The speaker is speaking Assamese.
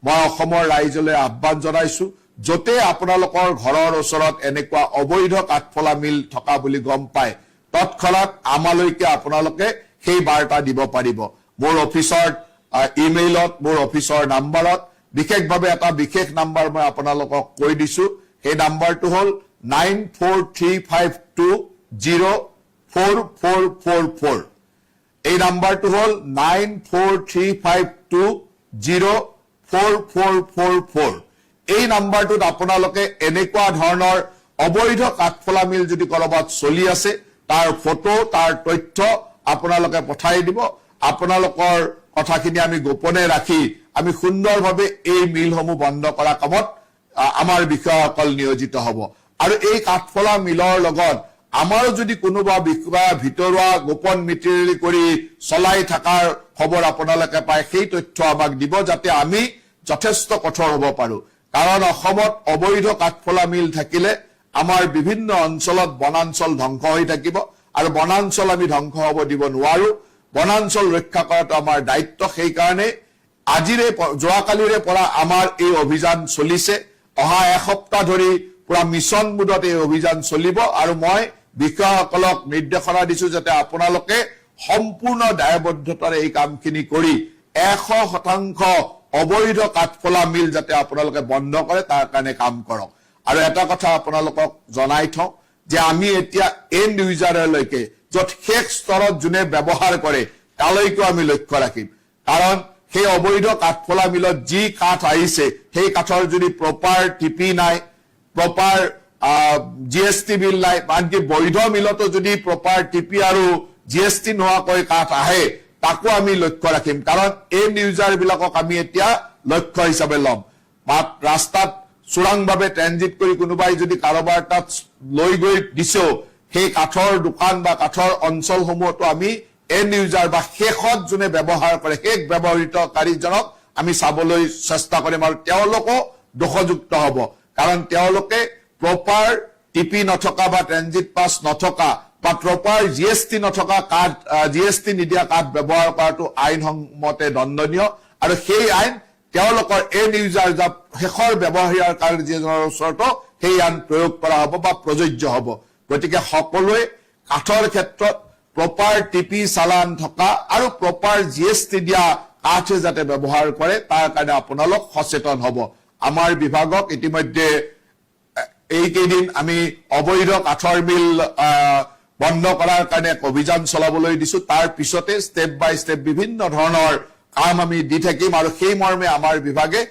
মই অসমৰ ৰাইজলৈ আহ্বান জনাইছো যতে আপোনালোকৰ ঘৰৰ ওচৰত এনেকুৱা অবৈধ কাঠফলা মিল থকা বুলি গম পায় তৎক্ষণাৎ আমালৈকে আপোনালোকে সেই বাৰ্তা দিব পাৰিব মোৰ অফিচৰ ইমেইলত মোৰ অফিচৰ নম্বৰত বিশেষভাৱে এটা বিশেষ নম্বৰ মই আপোনালোকক কৈ দিছো সেই নম্বৰটো হল 9435204444 এই নম্বৰটো হল 9435204444 এই নম্বৰটোত আপোনালোকে এনেকুৱা ধৰণৰ অবৈধ কাঠফলা মিল যদি কৰবাত চলি আছে তাৰ ফটো তাৰ তথ্য আপোনালোকে পঠাই দিব আপোনালোকৰ কথাখিনি আমি গোপনে ৰাখি আমি সুন্দৰভাৱে এই মিলসমূহ বন্ধ কৰা কামত আমাৰ বিষয়াসকল নিয়োজিত হ'ব আৰু এই কাঠফলা মিলৰ লগত আমাৰ যদি কোনোবা বিষয়া ভিতৰুৱা গোপন মিত্ৰি কৰি চলাই থাকাৰ খবৰ আপোনালোকে পায় সেই তথ্য আমাক দিব যাতে আমি যথেষ্ট কঠোৰ হ'ব পাৰো কাৰণ অসমত অবৈধ কাঠফলা মিল থাকিলে আমাৰ বিভিন্ন অঞ্চলত বনাঞ্চল ধ্বংস হৈ থাকিব আৰু বনাঞ্চল আমি ধ্বংস হ'ব দিব নোৱাৰো বনাঞ্চল ৰক্ষা কৰাটো আমাৰ দায়িত্ব সেই কাৰণে আজিৰে যোৱাকালিৰে পৰা আমাৰ এই অভিযান চলিছে অহা এসপ্তাহ ধৰি পুৰা মিছন মুডত এই অভিযান চলিব আৰু মই বিষয়াসকলক নিৰ্দেশনা দিছো যাতে আপোনালোকে সম্পূৰ্ণ দায়বদ্ধতাৰে এই কামখিনি কৰি 100% অবৈধ কাঠফলা মিল যাতে আপোনালোকে বন্ধ কৰে তাৰ কাৰণে কাম কৰক আৰু এটা কথা আপোনালোকক জনাই থওঁ যে আমি এতিয়া এণ্ড ইউজাৰলৈকে যত শেষ স্তৰত যোনে ব্যৱহাৰ কৰে তালৈকে আমি লক্ষ্য ৰাখিম কাৰণ সেই অবৈধ কাঠফলা মিলত যি কাঠ আহিছে সেই কাঠৰ যদি প্ৰপাৰ টিপি নাই প্ৰপাৰ GST বিল নাই আনকি বৈধ মিলতো যদি প্ৰপাৰ টিপি আৰু GST নোহোৱাকৈ কাঠ আহে তাকো আমি লক্ষ্য ৰাখিম কাৰণ এণ্ড ইউজাৰ বিলাকক আমি এতিয়া লক্ষ্য হিচাপে ল'ম ৰাস্তাত চোৰাংভাৱে ট্ৰেনজিট কৰি কোনোবাই যদি কাৰোবাৰ তাত লৈ গৈ দিছেও সেই কাঠৰ দোকান বা কাঠৰ অঞ্চলসমূহতো আমি এণ্ড ইউজাৰ বা শেষত যোনে ব্যৱহাৰ কৰে শেষ ব্যৱহৃতকাৰীজনক আমি চাবলৈ চেষ্টা কৰিম আৰু তেওঁলোকো দোষযুক্ত হ'ব কাৰণ তেওঁলোকে প্ৰপাৰ টিপি নথকা বা ট্ৰেনজিট পাছ নথকা বা প্ৰপাৰ GST নথকা কাৰ্ড GST নিদিয়া কাৰ্ড ব্যৱহাৰ কৰাটো আইনসন্মতে দণ্ডনীয় আৰু সেই আইন তেওঁলোকৰ এণ্ড ইউজাৰ যা শেষৰ ব্যৱহাৰকাৰীজনৰ ওচৰতো সেই আইন প্ৰয়োগ কৰা হ'ব বা প্ৰযোজ্য হ'ব গতিকে সকলোৱে কাঠৰ ক্ষেত্ৰত প্ৰপাৰ টিপি চালান থকা আৰু প্ৰপাৰ GST দিয়া কাঠ যাতে ব্যৱহাৰ কৰে তাৰ কাৰণে আপোনালোক সচেতন হ'ব আমাৰ বিভাগক ইতিমধ্যে এই কেইদিন আমি অবৈধ কাঠৰ মিল বন্ধ কৰাৰ কাৰণে অভিযান চলাবলৈ দিছো তাৰ পিছতে ষ্টেপ বাই ষ্টেপ বিভিন্ন ধৰণৰ কাম আমি দি থাকিম আৰু সেই মৰ্মে আমাৰ বিভাগে